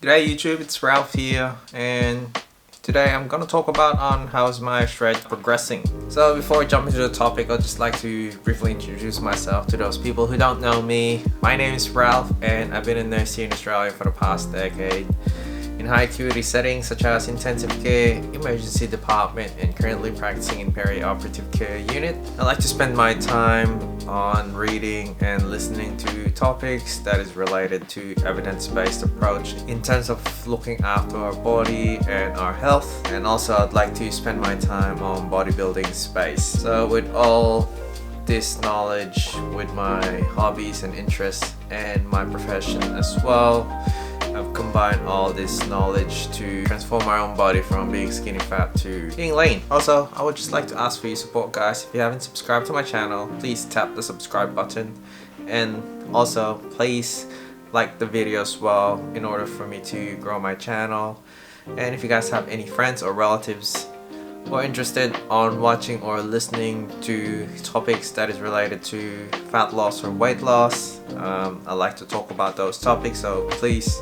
G'day YouTube, it's Ralph here, and today I'm gonna talk about on how's my shred progressing. So before I jump into the topic, I'd just like to briefly introduce myself to those people who don't know me. My name is Ralph and I've been a nurse here in Australia for the past decade in high acuity settings such as intensive care, emergency department, and currently practicing in peri-operative care unit. I like to spend my time on reading and listening to topics that is related to evidence-based approach in terms of looking after our body and our health, and also I'd like to spend my time on bodybuilding space. So with all this knowledge, with my hobbies and interests and my profession as well, I've combined all this knowledge to transform my own body from being skinny fat to being lean. Also, I would just like to ask for your support, guys. If you haven't subscribed to my channel, please tap the subscribe button, and also please like the video as well in order for me to grow my channel. And if you guys have any friends or relatives who are interested on watching or listening to topics that is related to fat loss or weight loss, I like to talk about those topics, so please,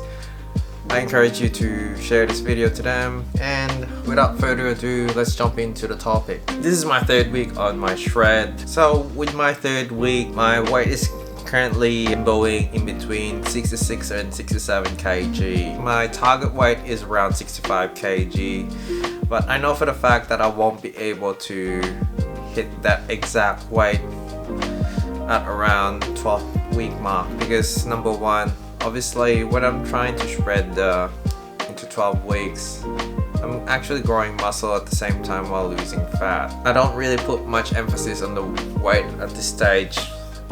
I encourage you to share this video to them. And without further ado, let's jump into the topic. This is my third week on my shred. So with my third week, my weight is currently going in between 66 and 67 kg. My target weight is around 65 kg, but I know for the fact that I won't be able to hit that exact weight at around 12 week mark, because number one, obviously when I'm trying to shred into 12 weeks, I'm actually growing muscle at the same time while losing fat. I don't really put much emphasis on the weight at this stage,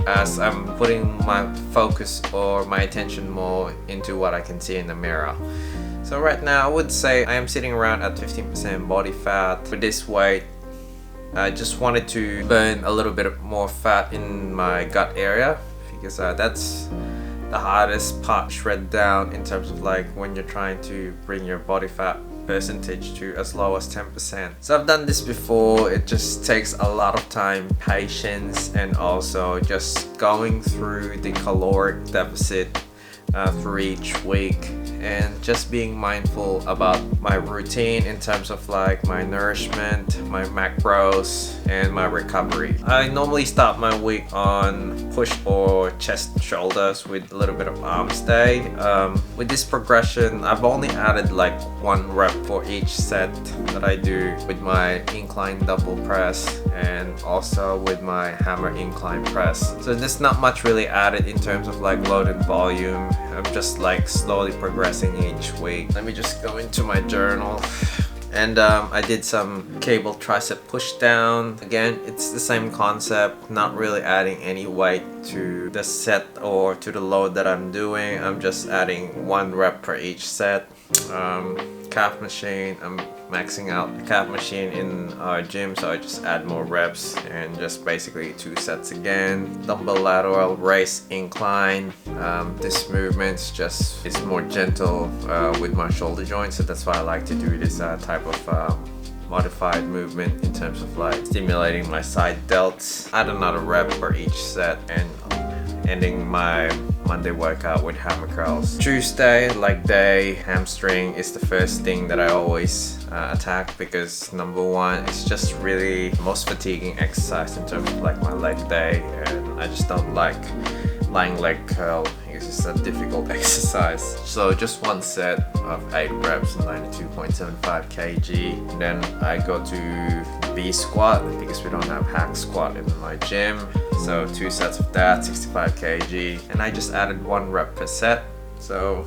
as I'm putting my focus or my attention more into what I can see in the mirror. So right now I would say I am sitting around at 15% body fat. For this weight, I just wanted to burn a little bit more fat in my gut area, because that's the hardest part to shred down in terms of like when you're trying to bring your body fat percentage to as low as 10%. So I've done this before. It just takes a lot of time, patience, and also just going through the caloric deficit for each week, and just being mindful about my routine in terms of like my nourishment, my macros, and my recovery. I normally start my week on push or chest shoulders with a little bit of arms day. With this progression, I've only added like 1 rep for each set that I do with my incline double press and also with my hammer incline press. So there's not much really added in terms of like load and volume. I'm just like slowly progressing each week. Let me just go into my journal. And I did some cable tricep push down. Again, it's the same concept, not really adding any weight to the set or to the load that I'm doing. I'm just adding 1 rep per each set. Calf machine, I'm maxing out the calf machine in our gym, so I just add more reps and just basically 2 sets again. Dumbbell lateral raise incline. This movement is more gentle with my shoulder joints, so that's why I like to do this type of modified movement in terms of like stimulating my side delts. Add another rep for each set, and ending my Monday workout with hammer curls. Tuesday, leg day, hamstring is the first thing that I always attack, because number one, it's just really the most fatiguing exercise in terms of like my leg day, and I just don't like lying leg curl. It's just a difficult exercise. So just 1 set of 8 reps, 92.75 kg. And then I go to B squat, because we don't have hack squat in my gym. So 2 sets of that, 65 kg. And I just added 1 rep per set. So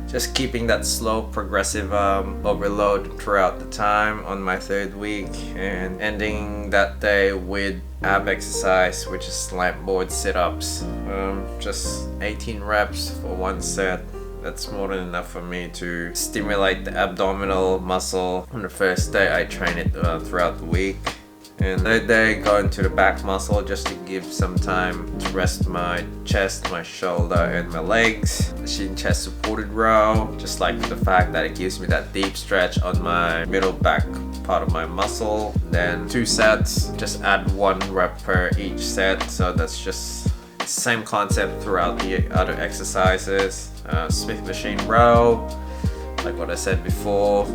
just keeping that slow progressive overload throughout the time on my third week, and ending that day with ab exercise, which is slant board sit-ups. Just 18 reps for 1 set. That's more than enough for me to stimulate the abdominal muscle. On the first day I train it throughout the week, and third day go into the back muscle just to give some time to rest my chest, my shoulder, and my legs. Machine chest supported row, just like the fact that it gives me that deep stretch on my middle back part of my muscle. Then 2 sets, just add 1 rep per each set, so that's just same concept throughout the other exercises. Smith machine row, like what I said before.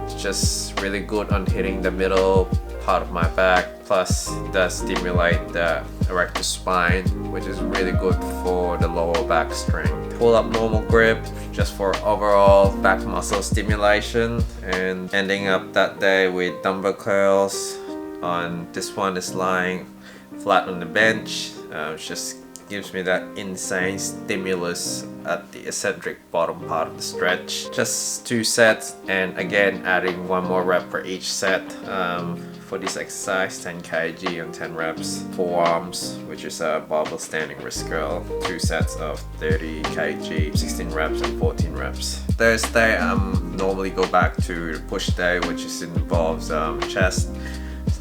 It's just really good on hitting the middle part of my back, plus it does stimulate the erector spine, which is really good for the lower back strength. Pull up normal grip just for overall back muscle stimulation, and ending up that day with dumbbell curls. On this one is lying flat on the bench. It just gives me that insane stimulus at the eccentric bottom part of the stretch. Just 2 sets, and again adding 1 more rep for each set. For this exercise, 10 kg on 10 reps. Forearms, which is a barbell standing wrist curl, 2 sets of 30 kg, 16 reps and 14 reps. Thursday, normally go back to the push day, which involves chest.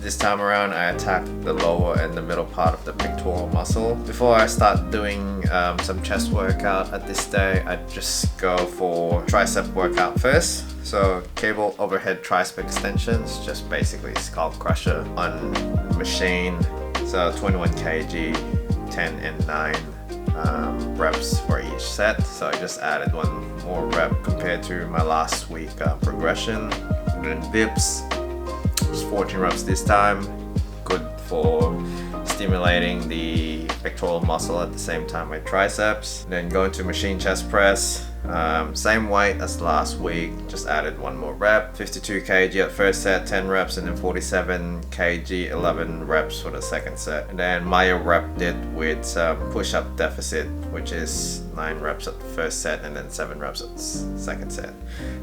This time around, I attack the lower and the middle part of the pectoral muscle. Before I start doing some chest workout at this day, I just go for tricep workout first. So cable overhead tricep extensions, just basically skull crusher on machine. So 21 kg, 10 and 9 reps for each set. So I just added 1 more rep compared to my last week progression. And then dips. 14 reps this time, good for stimulating the pectoral muscle at the same time with triceps. Then going to machine chest press, same weight as last week, just added 1 more rep. 52 kg at first set, 10 reps, and then 47 kg, 11 reps for the second set. And then Maya repped it with some push-up deficit, which is 9 reps at the first set and then 7 reps at the second set.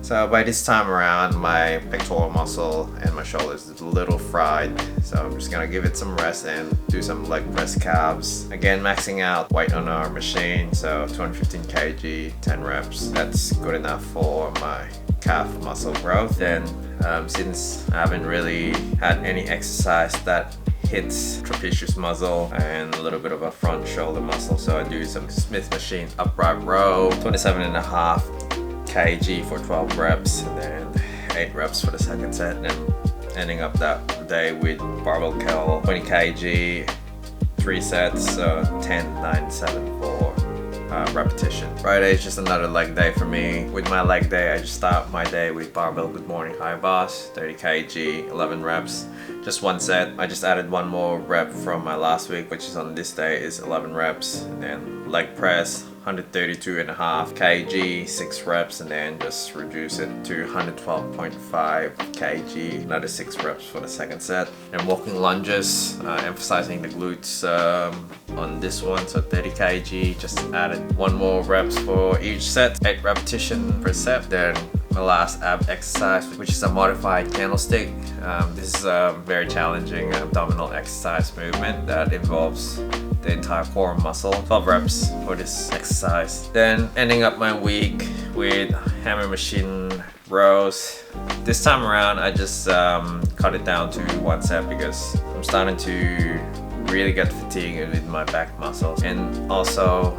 So by this time around, my pectoral muscle and my shoulders is a little fried, so I'm just gonna give it some rest and do some leg press calves. Again, maxing out weight on our machine, so 215 kg, 10 reps. That's good enough for my calf muscle growth. Then since I haven't really had any exercise that hits trapezius muscle and a little bit of a front shoulder muscle, so I do some Smith machine upright row, 27.5 kg for 12 reps, and then 8 reps for the second set. And then ending up that day with barbell curl, 20 kg, 3 sets, so 10, 9, 7 for repetition. Friday is just another leg day for me. With my leg day, I just start my day with barbell good morning high bars, 30 kg, 11 reps, just 1 set. I just added 1 more rep from my last week, which is on this day is 11 reps. And then leg press, 132.5 kg, 6 reps, and then just reduce it to 112.5 kg, another 6 reps for the second set. And walking lunges, emphasizing the glutes on this one, so 30 kg, just added 1 more reps for each set, 8 repetition per set. Then my last ab exercise, which is a modified candlestick. This is a very challenging abdominal exercise movement that involves the entire core muscle. 12 reps for this exercise. Then ending up my week with hammer machine rows. This time around, I just cut it down to 1 set because I'm starting to really get fatigued with my back muscles, and also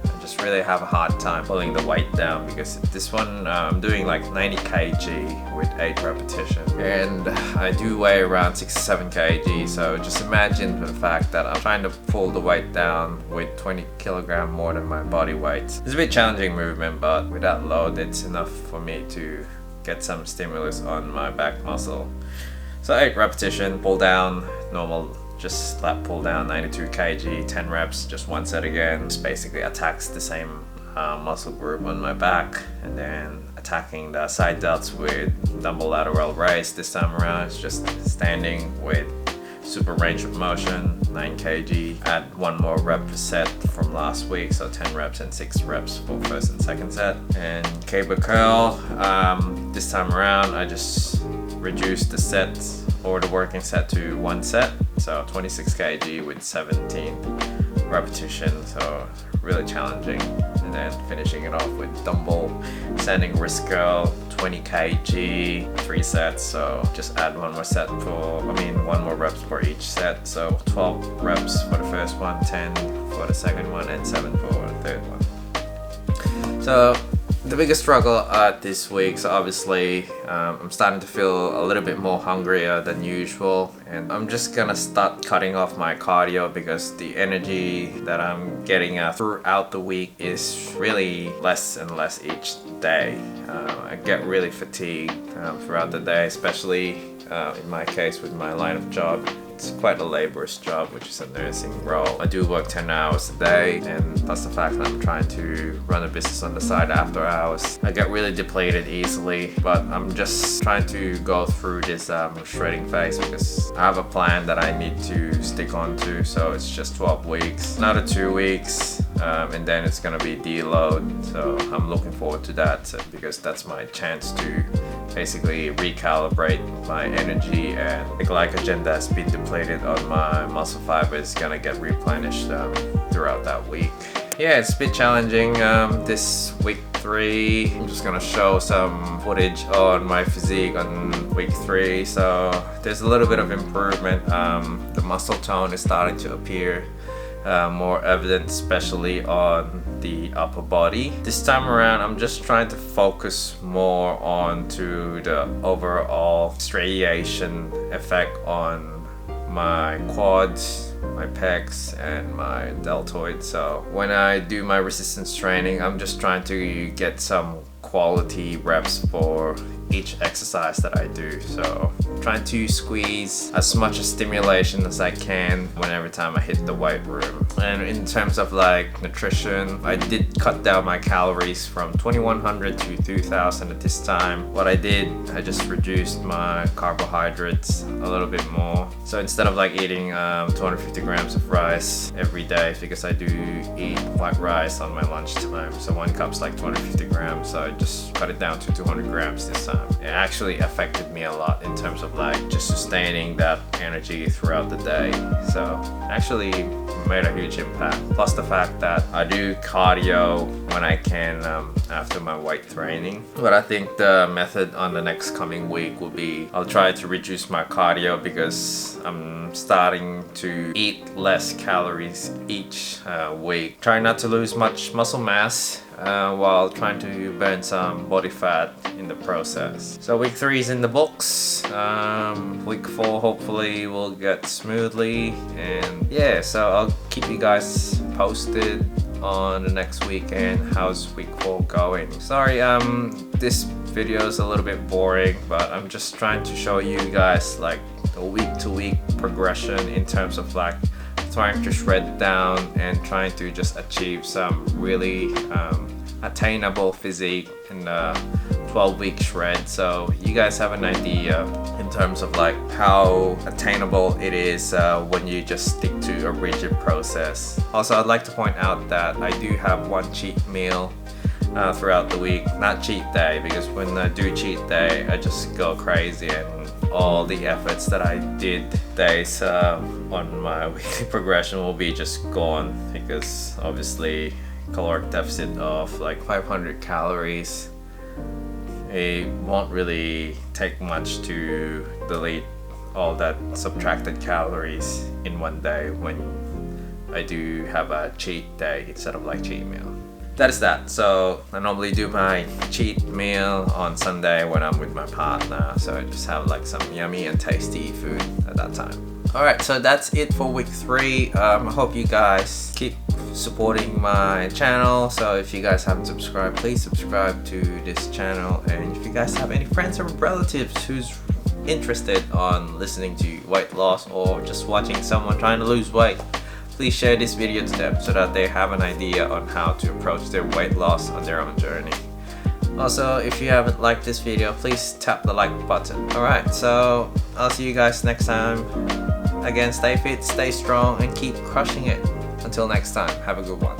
I just really have a hard time pulling the weight down because this one I'm doing like 90 kg with 8 repetitions, and I do weigh around 67 kg, so just imagine the fact that I'm trying to pull the weight down with 20 kg more than my body weight. It's a bit challenging movement, but with that load it's enough for me to get some stimulus on my back muscle. So 8 repetition, pull down, normal just lat pull down, 92 kg, 10 reps, just 1 set again. Just basically attacks the same muscle group on my back, and then attacking the side delts with dumbbell lateral raise. This time around it's just standing with super range of motion, 9 kg, add 1 more rep per set from last week, so 10 reps and 6 reps for first and second set. And cable curl, this time around I just reduced the set or the working set to 1 set, so 26 kg with 17 repetitions, so really challenging. And then finishing it off with dumbbell standing wrist curl, 20 kg, 3 sets, so just add 1 more set for, 1 more reps for each set, so 12 reps for the first one, 10 for the second one, and 7 for the third one. So The biggest struggle this week, so obviously I'm starting to feel a little bit more hungrier than usual, and I'm just gonna start cutting off my cardio because the energy that I'm getting throughout the week is really less and less each day. I get really fatigued throughout the day, especially in my case with my line of job. It's quite a laborious job, which is a nursing role. I do work 10 hours a day, and plus the fact that I'm trying to run a business on the side after hours. I get really depleted easily, but I'm just trying to go through this shredding phase because I have a plan that I need to stick on to. So it's just 12 weeks, another 2 weeks, and then it's gonna be deload. So I'm looking forward to that because that's my chance to basically recalibrate my energy, and the glycogen that's been depleted on my muscle fiber is gonna get replenished throughout that week. Yeah, it's a bit challenging this week 3. I'm just gonna show some footage on my physique on week 3. So there's a little bit of improvement. The muscle tone is starting to appear more evident, especially on the upper body. This time around, I'm just trying to focus more on to the overall striation effect on my quads, my pecs, and my deltoid. So when I do my resistance training, I'm just trying to get some quality reps for each exercise that I do. So trying to squeeze as much stimulation as I can whenever time I hit the weight room. And in terms of like nutrition, I did cut down my calories from 2100 to 2000 at this time. What I did, I just reduced my carbohydrates a little bit more. So instead of like eating 250 grams of rice every day, because I do eat white rice on my lunchtime, so 1 cup's like 250 grams, so I just cut it down to 200 grams this time. It actually affected me a lot in terms of like just sustaining that energy throughout the day. So actually made a huge impact. Plus the fact that I do cardio when I can after my weight training. But I think the method on the next coming week will be, I'll try to reduce my cardio because I'm starting to eat less calories each week. Try not to lose much muscle mass while trying to burn some body fat in the process. So week 3 is in the books. Week 4 hopefully will get smoothly, and yeah, so I'll keep you guys posted on the next weekend. How's week 4 going? Sorry, this video is a little bit boring, but I'm just trying to show you guys like the week to week progression in terms of like trying to shred down and trying to just achieve some really attainable physique in the 12-week shred. So you guys have an idea in terms of like how attainable it is when you just stick to a rigid process. Also, I'd like to point out that I do have one cheat meal throughout the week. Not cheat day, because when I do cheat day I just go crazy and all the efforts that I did days on my weekly progression will be just gone, because obviously caloric deficit of like 500 calories, it won't really take much to delete all that subtracted calories in one day when I do have a cheat day instead of like cheat meal. That is that. So I normally do my cheat meal on Sunday when I'm with my partner, so I just have like some yummy and tasty food at that time. Alright, so that's it for week 3. I hope you guys keep supporting my channel. So if you guys haven't subscribed, please subscribe to this channel. And if you guys have any friends or relatives who's interested on listening to weight loss or just watching someone trying to lose weight, please share this video to them so that they have an idea on how to approach their weight loss on their own journey. Also, if you haven't liked this video, please tap the like button. Alright, so I'll see you guys next time. Again, stay fit, stay strong, and keep crushing it. Until next time, have a good one.